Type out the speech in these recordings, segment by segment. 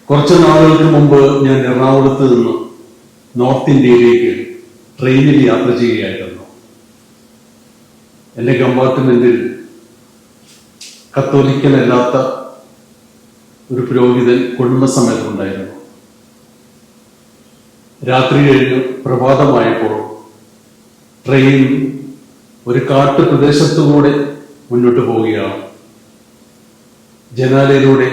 കുറച്ച് നാളുകൾക്ക് മുമ്പ് ഞാൻ എറണാകുളത്ത് നിന്ന് നോർത്ത് ഇന്ത്യയിലേക്ക് ട്രെയിനിൽ യാത്ര ചെയ്യുകയായിരുന്നു. എൻ്റെ കമ്പാർട്ട്മെന്റിൽ കത്തോലിക്കനല്ലാത്ത ഒരു പുരോഹിതൻ കുടുംബസമേതം ഉണ്ടായിരുന്നു. രാത്രി കഴിഞ്ഞ് പ്രഭാതമായപ്പോൾ ട്രെയിൻ ഒരു കാട്ടുപ്രദേശത്തുകൂടെ മുന്നോട്ട് പോവുകയാണ്. ജനാലയിലൂടെ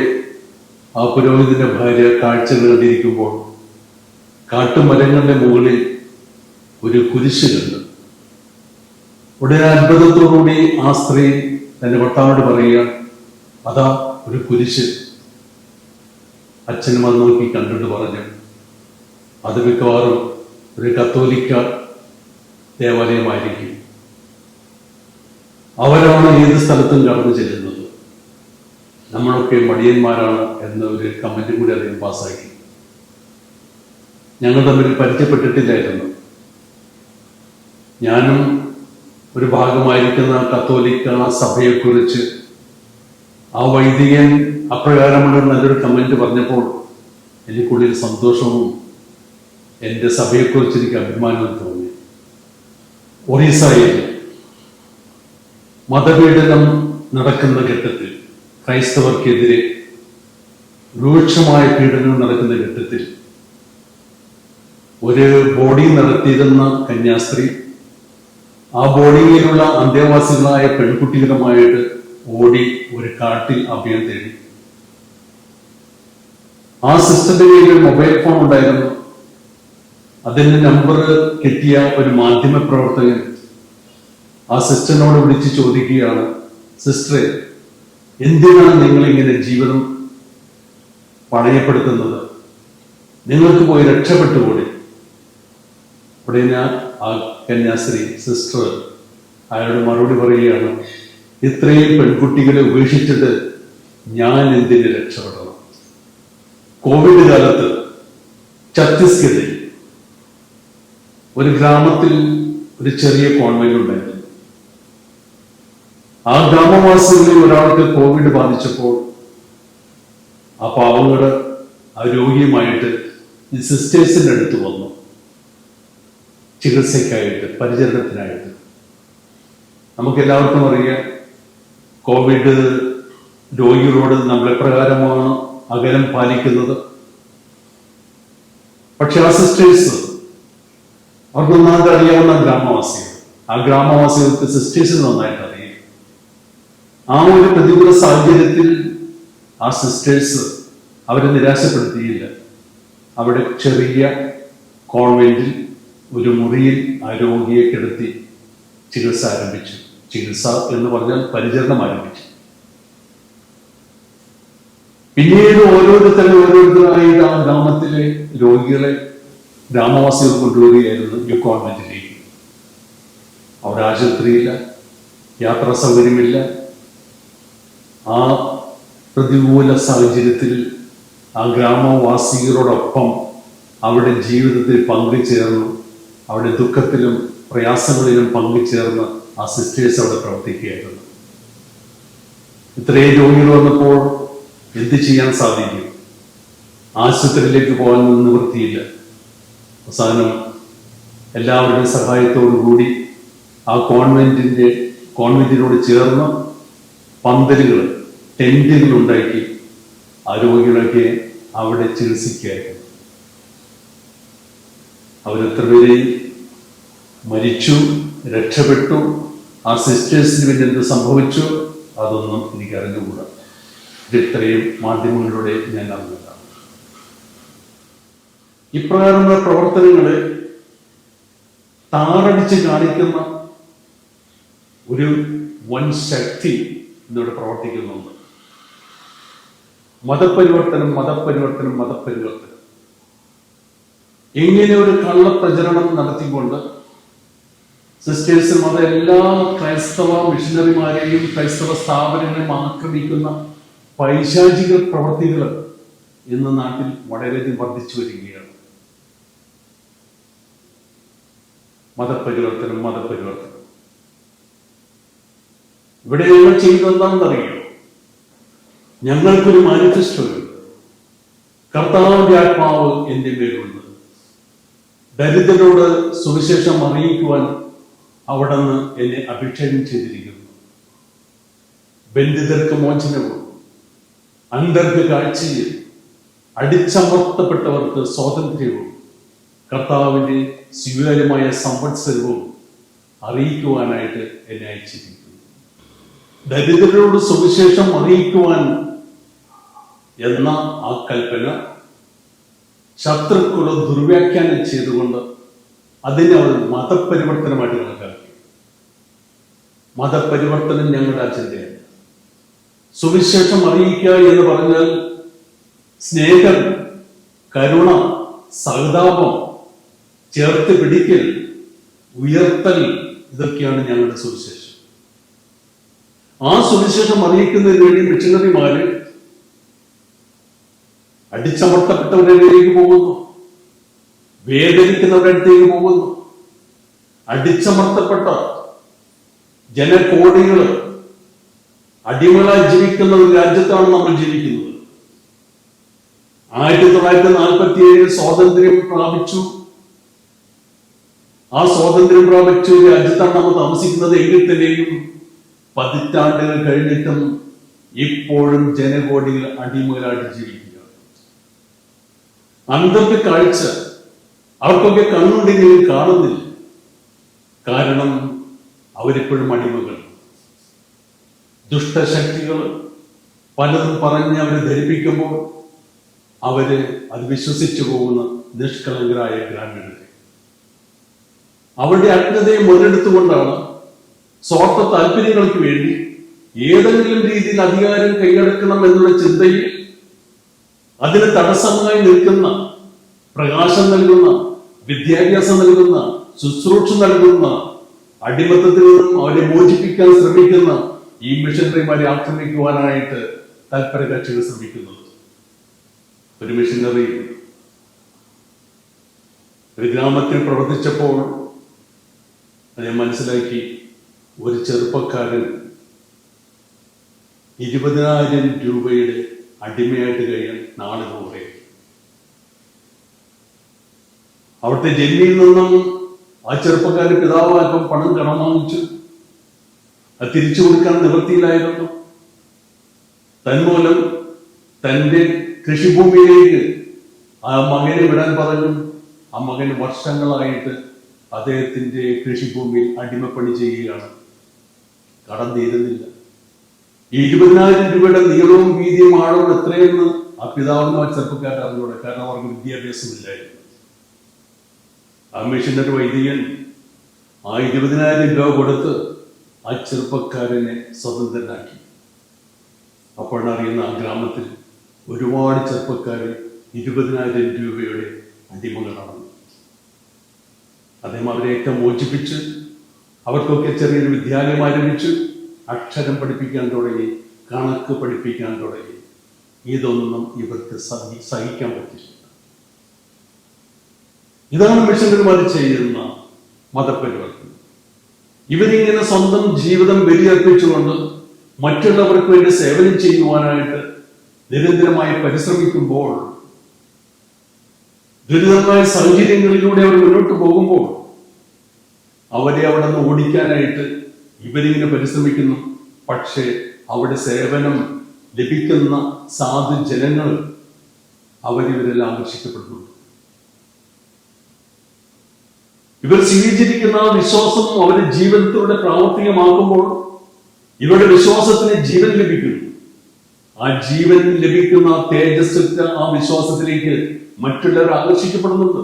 ആ പുരോഹിതന്റെ ഭാര്യ കാഴ്ചകൾ കണ്ടിരിക്കുമ്പോൾ കാട്ടുമരങ്ങളുടെ മുകളിൽ ഒരു കുരിശ് കണ്ടു. ഉടനെ അത്ഭുതത്തോടുകൂടി ആ സ്ത്രീ തന്റെ ഭർത്താവിനോട് പറയുക, അതാ ഒരു കുരിശ്. അച്ഛനും അത് നോക്കി കണ്ടിട്ട് പറഞ്ഞു, അത് മിക്കവാറും ഒരു കത്തോലിക്ക ദേവാലയമായിരിക്കും. അവരാണ് ഏത് സ്ഥലത്തും കടന്നു ചെല്ലുന്നത്. നമ്മളൊക്കെ മടിയന്മാരാണ് എന്ന ഒരു കമന്റ് കൂടി അദ്ദേഹം പാസ്സാക്കി. ഞങ്ങൾ തമ്മിൽ പരിചയപ്പെട്ടിട്ടില്ലായിരുന്നു. ഞാനും ഒരു ഭാഗമായിരിക്കുന്ന കത്തോലിക്ക സഭയെക്കുറിച്ച് ആ വൈദികൻ അപ്രകാരമുള്ള നല്ലൊരു കമന്റ് പറഞ്ഞപ്പോൾ എനിക്കുള്ളിൽ സന്തോഷവും എൻ്റെ സഭയെക്കുറിച്ച് എനിക്ക് അഭിമാനവും തോന്നി. ഒറീസയിൽ മതപീഡനം നടക്കുന്ന ഘട്ടത്തിൽ, ക്രൈസ്തവർക്കെതിരെ രൂക്ഷമായ പീഡനം നടക്കുന്ന ഘട്ടത്തിൽ ഒരു ബോർഡിംഗ് നടത്തിയിരുന്ന കന്യാസ്ത്രീ ആ ബോർഡിങ്ങിലുള്ള അന്തേവാസികളായ പെൺകുട്ടികളുമായിട്ട് ഓടി ഒരു കാട്ടിൽ അഭയം തേടി. ആ സിസ്റ്ററിന്റെ കയ്യിൽ ഒരു മൊബൈൽ ഫോൺ ഉണ്ടായിരുന്നു. അതിന്റെ നമ്പർ കിട്ടിയ ഒരു മാധ്യമ പ്രവർത്തകൻ ആ സിസ്റ്ററിനോട് വിളിച്ച് ചോദിക്കുകയാണ്, സിസ്റ്ററെ, എന്തിനാണ് നിങ്ങൾ ഇങ്ങനെ ജീവിതം പണയപ്പെടുത്തുന്നത്? നിങ്ങൾക്ക് പോയി രക്ഷപ്പെട്ടുകൂടി? അവിടെ ഞാൻ ആ കന്യാസ്ത്രീ സിസ്റ്റർ അയാളോട് മറുപടി പറയുകയാണ്, ഇത്രയും പെൺകുട്ടികളെ ഉപേക്ഷിച്ചിട്ട് ഞാൻ എന്തിന് രക്ഷപ്പെടണം? കോവിഡ് കാലത്ത് ഛത്തീസ്ഗഡിൽ ഒരു ഗ്രാമത്തിൽ ഒരു ചെറിയ കോൺവെന്റ് ഉണ്ടായിരുന്നു. ആ ഗ്രാമവാസികളിൽ ഒരാൾക്ക് കോവിഡ് ബാധിച്ചപ്പോൾ ആ പാവങ്ങള് ആ രോഗിയുമായിട്ട് ഈ സിസ്റ്റേഴ്സിന്റെ അടുത്ത് വന്നു, ചികിത്സയ്ക്കായിട്ട്, പരിചരണത്തിനായിട്ട്. നമുക്കെല്ലാവർക്കും അറിയാം, കോവിഡ് രോഗികളോട് നമ്മൾ എപ്രകാരമാണ് അകലം പാലിക്കുന്നത്. പക്ഷെ ആ സിസ്റ്റേഴ്സ്, അവർക്ക് നന്നായിട്ട് അറിയാവുന്ന ഗ്രാമവാസികൾ, ആ ഗ്രാമവാസികൾക്ക് സിസ്റ്റേഴ്സിന് നന്നായിട്ട് അറിയാം. ആ ഒരു പ്രതികൂല സാഹചര്യത്തിൽ ആ സിസ്റ്റേഴ്സ് അവരെ നിരാശപ്പെടുത്തിയില്ല. അവിടെ ചെറിയ കോൺവെന്റിൽ ഒരു മുറിയിൽ ആ രോഗിയെ കിടത്തി ചികിത്സ ആരംഭിച്ചു. ചികിത്സ എന്ന് പറഞ്ഞാൽ പരിചരണം ആരംഭിച്ചു. പിന്നീട് ഓരോരുത്തരായി ആ ഗ്രാമത്തിലെ രോഗികളെ ഗ്രാമവാസികൾ കൊണ്ടുവരികയായിരുന്നു ഈ കോൺവെന്റിലേക്ക്. അവിടെ ആശുപത്രിയില്ല, യാത്രാ സൗകര്യമില്ല. ആ പ്രതികൂല സാഹചര്യത്തിൽ ആ ഗ്രാമവാസികളോടൊപ്പം അവിടെ ജീവിതത്തിൽ പങ്കുചേർന്നു, അവിടെ ദുഃഖത്തിലും പ്രയാസങ്ങളിലും പങ്കുചേർന്ന് ആ സിസ്റ്റേഴ്സ് അവിടെ പ്രവർത്തിക്കുകയായിരുന്നു. ഇത്രയും രോഗികൾ വന്നപ്പോൾ എന്ത് ചെയ്യാൻ സാധിക്കും? ആശുപത്രിയിലേക്ക് പോകാൻ നിവൃത്തിയില്ല. അവസാനം എല്ലാവരുടെയും സഹായത്തോടു കൂടി ആ കോൺവെന്റിനോട് ചേർന്ന് പന്തലുകൾ, ടെന്റുകൾ ഉണ്ടാക്കി ആ രോഗികളൊക്കെ അവിടെ ചികിത്സിക്കുകയായിരുന്നു. അവരെത്ര പേര് മരിച്ചു, രക്ഷപ്പെട്ടു, ആ സിസ്റ്റേഴ്സിന് പിന്നെ എന്ത് സംഭവിച്ചു, അതൊന്നും എനിക്ക് അറിഞ്ഞുകൂടാ. ഇത് ഇത്രയും മാധ്യമങ്ങളിലൂടെ ഞാൻ അറിഞ്ഞതാണ്. ഇപ്രകാരമുള്ള പ്രവർത്തനങ്ങളെ താറടിച്ച് കാണിക്കുന്ന ഒരു വൻ ശക്തി ഇന്നിവിടെ പ്രവർത്തിക്കുന്നുണ്ട്. മതപരിവർത്തനം. ഇങ്ങനെ ഒരു കള്ളപ്രചരണം നടത്തിക്കൊണ്ട് സിസ്റ്റേഴ്സും എല്ലാ ക്രൈസ്തവ മിഷണറിമാരെയും ക്രൈസ്തവ സ്ഥാപനങ്ങളെയും ആക്രമിക്കുന്ന പൈശാചിക പ്രവർത്തികൾ ഇന്ന് നാട്ടിൽ വളരെയധികം വർദ്ധിച്ചു വരികയാണ്. മതപരിവർത്തനം. ഇവിടെ ഞങ്ങൾ ചെയ്യുന്നത് എന്താണെന്നറിയോ? ഞങ്ങൾക്കൊരു മാനിഫെസ്റ്റോ ഉണ്ട്. കർത്താവിന്റെ ആത്മാവ് എന്റെ മേലുണ്ട്. ദരിദ്രരോട് സുവിശേഷം അറിയിക്കുവാൻ അവിടുന്ന് എന്നെ അഭിഷേകം ചെയ്തിരിക്കുന്നു. ബന്ധിതർക്ക് മോചനവും, അന്ധർക്ക് കാഴ്ചയും, അടിച്ചമർത്തപ്പെട്ടവർക്ക് സ്വാതന്ത്ര്യവും, കർത്താവിന്റെ സ്വീകാര്യമായ സംവത്സരവും അറിയിക്കുവാനായിട്ട് എന്നെ അയച്ചിരിക്കുന്നു. ദരിദ്രരോട് സുവിശേഷം അറിയിക്കുവാൻ എന്ന ആ കൽപ്പന ശത്രുക്കളെ ദുർവ്യാഖ്യാനം ചെയ്തുകൊണ്ട് അതിനെ അവർ മതപരിവർത്തനമായിട്ട് കണക്കാക്കി. മതപരിവർത്തനം ഞങ്ങളുടെ അജണ്ടയാണ്. സുവിശേഷം അറിയിക്കുക എന്ന് പറഞ്ഞാൽ സ്നേഹം, കരുണ, സഹതാപം, ചേർത്ത് പിടിക്കൽ, ഉയർത്തൽ, ഇതൊക്കെയാണ് ഞങ്ങളുടെ സുവിശേഷം. ആ സുവിശേഷം അറിയിക്കുന്നതിന് വേണ്ടി മിഷണറിമാര് അടിച്ചമർത്തപ്പെട്ടവരിലേക്ക് പോകുന്നു, വേദനിക്കുന്നവരുടെ അടുത്തേക്ക് പോകുന്നു. അടിച്ചമർത്തപ്പെട്ട ജനകോടികൾ അടിമകളായി ജീവിക്കുന്ന ഒരു രാജ്യത്താണ് നമ്മൾ ജീവിക്കുന്നത്. 1947 സ്വാതന്ത്ര്യം പ്രാപിച്ചു. ആ സ്വാതന്ത്ര്യം പ്രാപിച്ച ഒരു രാജ്യത്താണ് നമ്മൾ താമസിക്കുന്നത്. എങ്കിൽ തന്നെയും പതിറ്റാണ്ടുകൾ കഴിഞ്ഞിട്ടും ഇപ്പോഴും ജനകോടികൾ അടിമകളായിട്ട് ജീവിക്കുക. അന്ധർക്ക് കാഴ്ച, അവർക്കൊക്കെ കണ്ണുണ്ടെങ്കിലും കാണുന്നില്ല. കാരണം അവരിപ്പോഴും അടിമകൾ. ദുഷ്ടശക്തികൾ പലതും പറഞ്ഞ് അവരെ ധരിപ്പിക്കുമ്പോൾ അവര് അത് വിശ്വസിച്ചു പോകുന്ന നിഷ്കളങ്കരായ ഗ്രാമീണരെ. അവരുടെ അജ്ഞതയെ മുതലെടുത്തുകൊണ്ടാണ് സ്വാർത്ഥ താല്പര്യങ്ങൾക്ക് വേണ്ടി ഏതെങ്കിലും രീതിയിൽ അധികാരം കൈയടക്കണം എന്നുള്ള ചിന്തയിൽ അതിന് തടസ്സമായി നിൽക്കുന്ന, പ്രകാശം നൽകുന്ന, വിദ്യാഭ്യാസം നൽകുന്ന, ശുശ്രൂഷ നൽകുന്ന, അടിമത്തത്തിൽ നിന്നും അവരെ മോചിപ്പിക്കാൻ ശ്രമിക്കുന്ന ഈ മിഷനറിമാരെ ആക്രമിക്കുവാനായിട്ട് തൽപര കക്ഷികൾ ശ്രമിക്കുന്നത്. ഒരു മിഷനറി ഒരു ഗ്രാമത്തിൽ പ്രവർത്തിച്ചപ്പോൾ ഞാൻ മനസ്സിലാക്കി, ഒരു ചെറുപ്പക്കാരൻ 20,000 രൂപയുടെ അടിമയായിട്ട് കഴിയാൻ നാളുകൾ കുറേ. അവിടുത്തെ ജന്മിയിൽ നിന്നും ആ ചെറുപ്പക്കാരൻ പിതാവ് അല്പം പണം കടം വാങ്ങിച്ചു. അത് തിരിച്ചു കൊടുക്കാൻ നിവൃത്തിയിലായിരുന്നു. തന്മൂലം തന്റെ കൃഷിഭൂമിയിലേക്ക് ആ മകനെ വിടാൻ പറഞ്ഞു. ആ മകൻ വർഷങ്ങളായിട്ട് അദ്ദേഹത്തിന്റെ കൃഷിഭൂമിയിൽ അടിമപ്പണി ചെയ്യുകയാണ്. കടം തീരുന്നില്ല. ഈ 20,000 രൂപയുടെ നീളവും വീതിയും ആഴവും എത്രയെന്ന് ആ പിതാവിനും ആ ചെറുപ്പക്കാരൻ അറിഞ്ഞൂടെ. കാരണം അവർക്ക് വിദ്യാഭ്യാസമില്ലായിരുന്നു. ആ മിഷനറി വൈദികൻ ആ 20,000 രൂപ കൊടുത്ത് ആ ചെറുപ്പക്കാരനെ സ്വതന്ത്രനാക്കി. അപ്പോഴാണ് അറിയുന്ന ആ ഗ്രാമത്തിൽ ഒരുപാട് ചെറുപ്പക്കാര് 20,000 രൂപയുടെ അടിമകളാണ്. അദ്ദേഹം അവരെയൊക്കെ മോചിപ്പിച്ച് അവർക്കൊക്കെ ചെറിയൊരു വിദ്യാലയം ആരംഭിച്ചു. അക്ഷരം പഠിപ്പിക്കാൻ തുടങ്ങി, കണക്ക് പഠിപ്പിക്കാൻ തുടങ്ങി. ഇതൊന്നും ഇവർക്ക് സഹിക്കാൻ പറ്റില്ല. ഇതാണ് മിഷനറിമാർ ചെയ്യുന്ന മതപരിവർത്തനം. ഇവരിങ്ങനെ സ്വന്തം ജീവിതം ബലിയർപ്പിച്ചുകൊണ്ട് മറ്റുള്ളവർക്ക് വേണ്ടി സേവനം ചെയ്യുവാനായിട്ട് നിരന്തരമായി പരിശ്രമിക്കുമ്പോൾ, ദുരിതമായ സാഹചര്യങ്ങളിലൂടെ അവർ മുന്നോട്ട് പോകുമ്പോൾ അവരെ അവിടെ നിന്ന് ഓടിക്കാനായിട്ട് ഇവരിങ്ങനെ പരിശ്രമിക്കുന്നു. പക്ഷേ അവിടെ സേവനം ലഭിക്കുന്ന സാധു ജനങ്ങൾ അവരിവരെല്ലാം ആകർഷിക്കപ്പെടുന്നുണ്ട്. ഇവർ സ്വീകരിച്ചിരിക്കുന്ന വിശ്വാസം അവരുടെ ജീവിതത്തിലൂടെ പ്രാവർത്തികമാക്കുമ്പോൾ ഇവരുടെ വിശ്വാസത്തിന് ജീവൻ ലഭിക്കുന്നു. ആ ജീവൻ ലഭിക്കുന്ന തേജസ്, ആ വിശ്വാസത്തിലേക്ക് മറ്റുള്ളവർ ആകർഷിക്കപ്പെടുന്നുണ്ട്.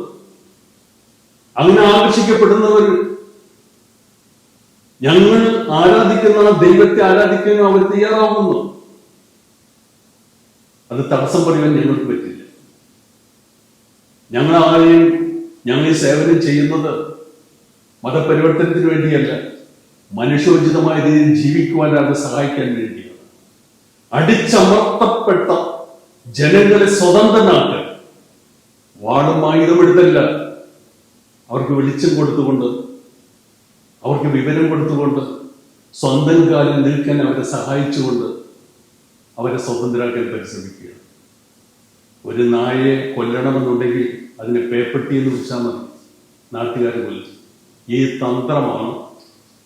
അങ്ങനെ ആകർഷിക്കപ്പെടുന്നവർ ഞങ്ങൾ ആരാധിക്കുന്ന ദൈവത്തെ ആരാധിക്കാൻ അവർ തയ്യാറാവുന്നു. അത് തടസ്സം പറയുവാൻ ഞങ്ങൾക്ക് പറ്റില്ല. ഞങ്ങൾ ഈ സേവനം ചെയ്യുന്നത് മതപരിവർത്തനത്തിന് വേണ്ടിയല്ല, മനുഷ്യോചിതമായ രീതിയിൽ ജീവിക്കുവാൻ അവരെ സഹായിക്കാൻ വേണ്ടിയാണ്. അടിച്ചമർത്തപ്പെട്ട ജനങ്ങളെ സ്വതന്ത്രനാക്കാൻ വാളും ആയുധമെടുത്തല്ല, അവർക്ക് വെളിച്ചം കൊടുത്തുകൊണ്ട്, അവർക്ക് വിവരം കൊടുത്തുകൊണ്ട്, സ്വന്തം കാലിൽ നിൽക്കാൻ അവരെ സഹായിച്ചുകൊണ്ട് അവരെ സ്വതന്ത്രരാക്കാൻ പരിശ്രമിക്കുകയാണ്. ഒരു നായയെ കൊല്ലണമെന്നുണ്ടെങ്കിൽ അതിനെ പേപ്പട്ടി എന്ന് വിളിച്ചാൽ മതി, നാട്ടുകാർ കൊല്ലും. ഈ തന്ത്രമാണ്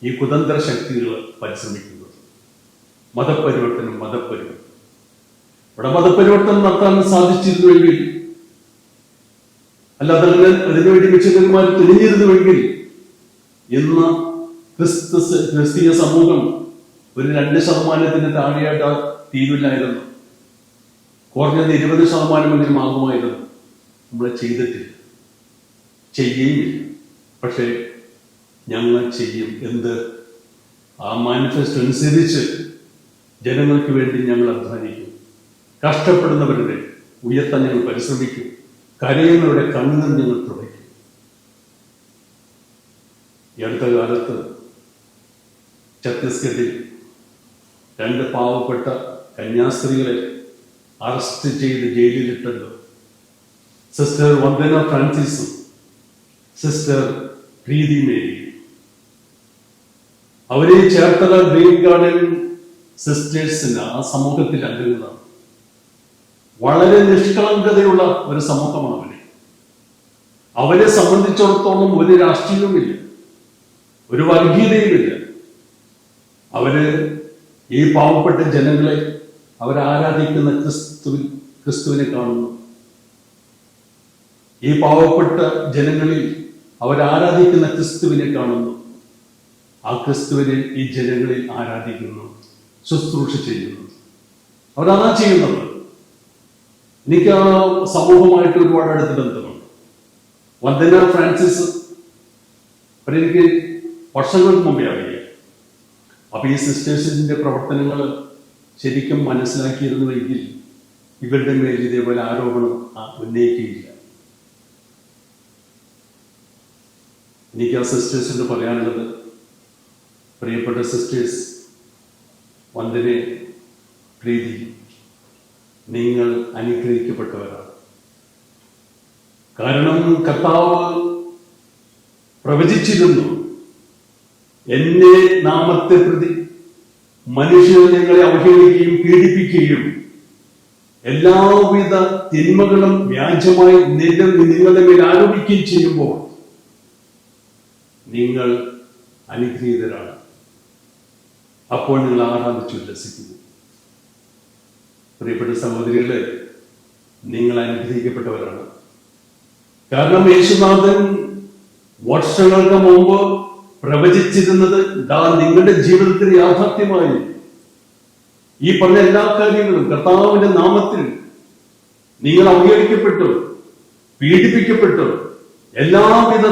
ഈ കുതന്ത്ര ശക്തികൾ പരിശ്രമിക്കുന്നത്. മതപരിവർത്തനം. ഇവിടെ മതപരിവർത്തനം നടത്താൻ സാധിച്ചിരുന്നുവെങ്കിൽ, അല്ലാതെ അതിനുവേണ്ടി മിഷണറിമാർ തുനിഞ്ഞിരുന്നുവെങ്കിൽ ഇന്ന് ക്രിസ്തീയ സമൂഹം ഒരു 2% താഴെയായിട്ട് തീരില്ലായിരുന്നു. കുറഞ്ഞത് 20% ആകുമായിരുന്നു. നമ്മളെ ചെയ്തിട്ടില്ല, ചെയ്യുകയില്ല. പക്ഷേ ഞങ്ങൾ ചെയ്യും. എന്ത്? ആ മാനിഫെസ്റ്റോ അനുസരിച്ച് ജനങ്ങൾക്ക് വേണ്ടി ഞങ്ങൾ അധ്വാനിക്കും. കഷ്ടപ്പെടുന്നവരുടെ ഉയർത്താൻ ഞങ്ങൾ പരിശ്രമിക്കും. കരയുന്നവരുടെ കണ്ണുനീർ ഞങ്ങൾ തുടയ്ക്കും. ഈ അടുത്ത കാലത്ത് ഛത്തീസ്ഗഡിൽ 2 പാവപ്പെട്ട കന്യാസ്ത്രീകളെ അറസ്റ്റ് ചെയ്ത് ജയിലിലിട്ടല്ലോ. സിസ്റ്റർ വന്ദന ഫ്രാൻസിസും സിസ്റ്റർ പ്രീതി മേരി. അവരെ ചേർത്തല ഗ്രീൻ ഗാർഡൻ സിസ്റ്റേഴ്സിന് ആ സമൂഹത്തിൽ അംഗങ്ങളാണ്. വളരെ നിഷ്കളങ്കതയുള്ള ഒരു സമൂഹമാണ് അവരെ സംബന്ധിച്ചിടത്തോളം ഒരു രാഷ്ട്രീയവുമില്ല, ഒരു വർഗീയതയുമില്ല. അവര് ഈ പാവപ്പെട്ട ജനങ്ങളെ അവരാരാധിക്കുന്ന ക്രിസ്തുവിനെ കാണുന്നു. ഈ പാവപ്പെട്ട ജനങ്ങളിൽ അവരാരാധിക്കുന്ന ക്രിസ്തുവിനെ കാണുന്നു. ആ ക്രിസ്തുവിനെ ഈ ജനങ്ങളിൽ ആരാധിക്കുന്നു, ശുശ്രൂഷ ചെയ്യുന്നു. അവരതാ ചെയ്യുന്നത്. എനിക്ക് ആ സമൂഹമായിട്ട് ഒരുപാട് അടുത്ത ബന്ധമുണ്ട്. വന്ദന ഫ്രാൻസിസ് അവരെനിക്ക് വർഷങ്ങൾക്ക് മുമ്പേ അറിയാം. അപ്പൊ ഈ സിസ്റ്റേഴ്സിന്റെ പ്രവർത്തനങ്ങൾ ശരിക്കും മനസ്സിലാക്കിയിരുന്നുവെങ്കിൽ ഇവരുടെ മേൽ ഇതേപോലെ ആരോപണം ഉന്നയിക്കുകയില്ല. എനിക്ക് ആ സിസ്റ്റേഴ്സിന് പറയാനുള്ളത്, പ്രിയപ്പെട്ട സിസ്റ്റേഴ്സ് വന്ദനെ, പ്രീതി, നിങ്ങൾ അനുഗ്രഹിക്കപ്പെട്ടവരാണ്. കാരണം കർത്താവ് പ്രവചിച്ചിരുന്നു, എന്നെ നാമത്തെ പ്രതി മനുഷ്യർ നിങ്ങളെ അവഹേളിക്കുകയും പീഡിപ്പിക്കുകയും എല്ലാവിധ തിന്മകളും വ്യാജമായി നിങ്ങളുടെ മേൽ ആരോപിക്കുകയും ചെയ്യുമ്പോൾ നിങ്ങൾ അനുഗ്രഹീതരാണ്. അപ്പോൾ നിങ്ങൾ ആരാധിച്ചു ഉല്ലസിക്കുന്നു. പ്രിയപ്പെട്ട സഹോദരികളെ, നിങ്ങൾ അനുഗ്രഹിക്കപ്പെട്ടവരാണ്. കാരണം യേശുനാഥൻ വർഷങ്ങൾക്ക് മുമ്പ് പ്രവചിച്ചിരുന്നത് നിങ്ങളുടെ ജീവിതത്തിൽ യാഥാർത്ഥ്യമായി. ഈ പറഞ്ഞ എല്ലാ കാര്യങ്ങളും കർത്താവിന്റെ നാമത്തിൽ നിങ്ങൾ അവഹേളിക്കപ്പെട്ടു, പീഡിപ്പിക്കപ്പെട്ടു, എല്ലാവിധ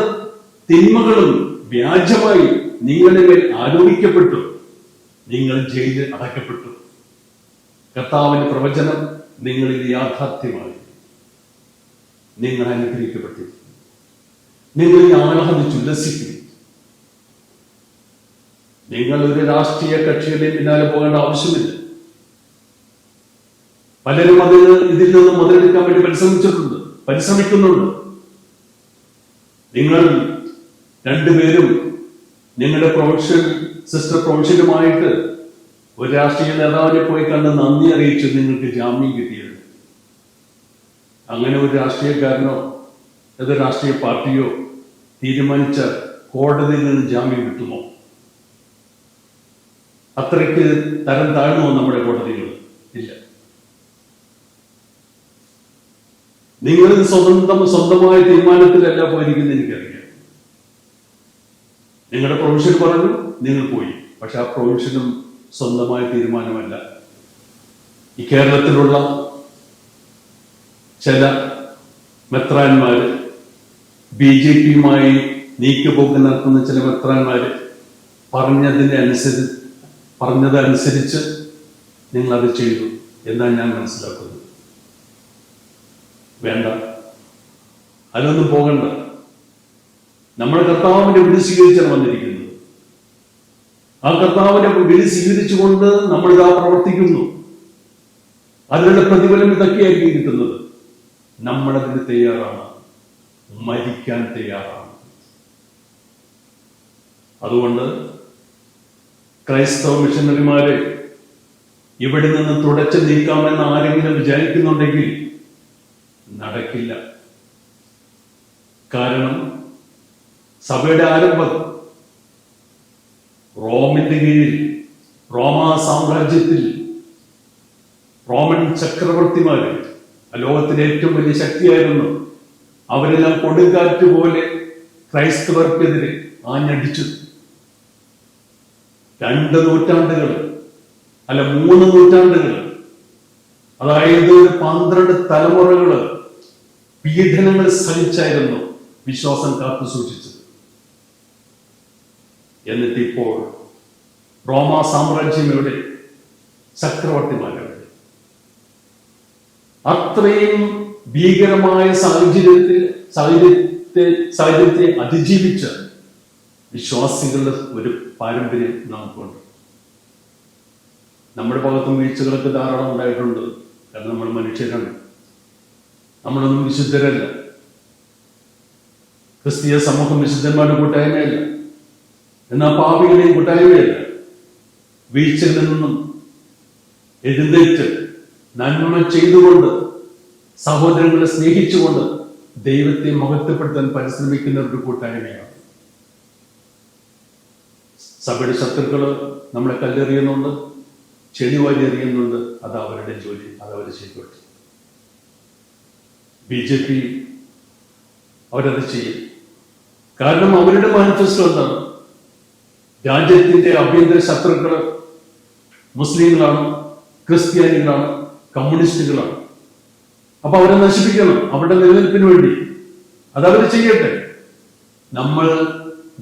തിന്മകളും വ്യാജമായി നിങ്ങളുടെ മേൽ ആരോപിക്കപ്പെട്ടു, നിങ്ങൾ ജയിലിൽ അടയ്ക്കപ്പെട്ടു. കർത്താവിന്റെ പ്രവചനം നിങ്ങളിൽ യാഥാർത്ഥ്യമായി. നിങ്ങൾ അനുഗ്രഹിക്കപ്പെട്ടു. നിങ്ങൾ ആഹ്ലാദിച്ചുല്ലസിക്കും. നിങ്ങൾ ഒരു രാഷ്ട്രീയ കക്ഷിയുടെയും പിന്നാലെ പോകേണ്ട ആവശ്യമില്ല. പലരും ഇതിൽ നിന്ന് മുതലെടുക്കാൻ വേണ്ടി പരിശ്രമിക്കുന്നുണ്ട്. നിങ്ങൾ രണ്ടുപേരും നിങ്ങളുടെ സിസ്റ്റർ പ്രൊഫഷനുമായിട്ട് ഒരു രാഷ്ട്രീയ നേതാവിനെ പോയി കണ്ട് നന്ദി അറിയിച്ചു നിങ്ങൾക്ക് ജാമ്യം കിട്ടിയത്. അങ്ങനെ ഒരു രാഷ്ട്രീയക്കാരനോ ഏതൊരു രാഷ്ട്രീയ പാർട്ടിയോ തീരുമാനിച്ച കോടതിയിൽ നിന്ന് ജാമ്യം കിട്ടുമോ? അത്രയ്ക്ക് തരം താഴ്ന്നോ നമ്മുടെ കോടതികൾ? ഇല്ല. നിങ്ങൾ സ്വന്തമായ തീരുമാനത്തിലല്ല പോയിരിക്കുന്നത് എനിക്കറിയാം. നിങ്ങളുടെ പ്രൊവിഷൻ പറഞ്ഞു, നിങ്ങൾ പോയി. പക്ഷെ ആ പ്രൊവിഷനും സ്വന്തമായ തീരുമാനമല്ല. ഈ കേരളത്തിലുള്ള ചില മെത്രാന്മാര്, BJPയുമായി നീക്കുപോക്ക് നടത്തുന്ന ചില മെത്രാന്മാര് പറഞ്ഞതനുസരിച്ച് നിങ്ങൾ അത് ചെയ്തു എന്നാണ് ഞാൻ മനസ്സിലാക്കുന്നത്. വേണ്ട, അതിലൊന്നും പോകണ്ട. നമ്മൾ കർത്താവിന്റെ വിധി സ്വീകരിച്ചാണ് വന്നിരിക്കുന്നത്. ആ കർത്താവിന്റെ വിധി സ്വീകരിച്ചുകൊണ്ട് നമ്മൾ ഇതാ പ്രവർത്തിക്കുന്നു. അതിനുള്ള പ്രതിഫലം ഇതൊക്കെയായിരിക്കും കിട്ടുന്നത്. നമ്മളതിന് തയ്യാറാണ്, മരിക്കാൻ തയ്യാറാണ്. അതുകൊണ്ട് ക്രൈസ്തവ മിഷണറിമാരെ ഇവിടെ നിന്ന് തുടച്ചു നീക്കാമെന്ന് ആരെങ്കിലും വിചാരിക്കുന്നുണ്ടെങ്കിൽ നടക്കില്ല. കാരണം സഭയുടെ ആരംഭം റോമിന്റെ കീഴിൽ, റോമാ സാമ്രാജ്യത്തിൽ റോമൻ ചക്രവർത്തിമാര് ലോകത്തിലെ ഏറ്റവും വലിയ ശക്തിയായിരുന്നു. അവരെല്ലാം കൊടുങ്കാറ്റ് പോലെ ക്രൈസ്തവർക്കെതിരെ ആഞ്ഞടിച്ചു. 2 നൂറ്റാണ്ടുകൾ, അല്ല 3 നൂറ്റാണ്ടുകൾ, അതായത് 12 തലമുറകൾ പീഡനങ്ങൾ സഹിച്ചായിരുന്നു വിശ്വാസം കാത്തു സൂക്ഷിച്ചത്. എന്നിട്ടിപ്പോൾ റോമാ സാമ്രാജ്യം എവിടെ? ചക്രവർത്തിമാരെവിടെ? അത്രയും ഭീകരമായ സാഹചര്യത്തെ അതിജീവിച്ച വിശ്വാസികളുടെ ഒരു പാരമ്പര്യം നമുക്കുണ്ട്. നമ്മുടെ ഭാഗത്തും വീഴ്ചകളൊക്കെ ധാരാളം ഉണ്ടായിട്ടുണ്ട്. കാരണം നമ്മൾ മനുഷ്യരാണ്, നമ്മളൊന്നും വിശുദ്ധരല്ല. ക്രിസ്തീയ സമൂഹം വിശുദ്ധന്മാരുടെ കൂട്ടായ്മയല്ല, എന്നാൽ പാപികളുടെയും കൂട്ടായ്മയല്ല. വീഴ്ചകളിൽ നിന്നും എഴുന്നേറ്റ് നന്മ ചെയ്തുകൊണ്ട്, സഹോദരങ്ങളെ സ്നേഹിച്ചുകൊണ്ട് ദൈവത്തെ മഹത്വപ്പെടുത്താൻ പരിശ്രമിക്കുന്ന ഒരു കൂട്ടായ്മയാണ്. സഭയുടെ ശത്രുക്കള് നമ്മളെ കല്ലെറിയുന്നുണ്ട്, ചെളിവാരി എറിയുന്നുണ്ട്. അത് അവരുടെ ജോലി, അതവർ ചെയ്തോട്ടെ. BJP അവരത് ചെയ്യും. കാരണം അവരുടെ മാനിഫെസ്റ്റോ എന്താണ്? രാജ്യത്തിന്റെ ആഭ്യന്തര ശത്രുക്കള് മുസ്ലിങ്ങളാണ്, ക്രിസ്ത്യാനികളാണ്, കമ്മ്യൂണിസ്റ്റുകളാണ്. അപ്പൊ അവരെ നശിപ്പിക്കണം, അവരുടെ നിലനിൽപ്പിന് വേണ്ടി. അതവർ ചെയ്യട്ടെ.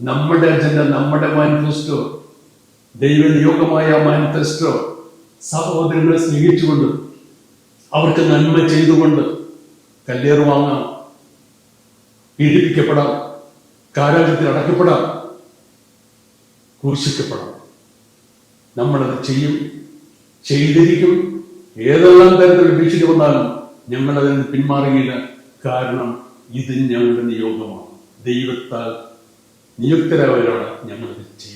നമ്മുടെ അജണ്ട, നമ്മുടെ മാനിഫെസ്റ്റോ, ദൈവനിയോഗമായ മാനിഫെസ്റ്റോ സഹോദരങ്ങളെ സ്നേഹിച്ചുകൊണ്ട്, അവർക്ക് നന്മ ചെയ്തുകൊണ്ട് കല്ലേറ് വാങ്ങാം, പീഡിപ്പിക്കപ്പെടാം, കാരാഗ്രഹത്തിൽ അടക്കപ്പെടാം, ക്രൂശിക്കപ്പെടാം. നമ്മളത് ചെയ്യും, ചെയ്തിരിക്കും. ഏതെല്ലാം തരത്തിൽ ഭീഷണി വന്നാലും ഞങ്ങളതിൽ നിന്ന് പിന്മാറുകയില്ല. കാരണം ഇത് ഞങ്ങളുടെ നിയോഗമാണ്. ദൈവത്താൽ നിയുക്തരായവരാണ് ഞങ്ങളത് ചെയ്യുന്നത്.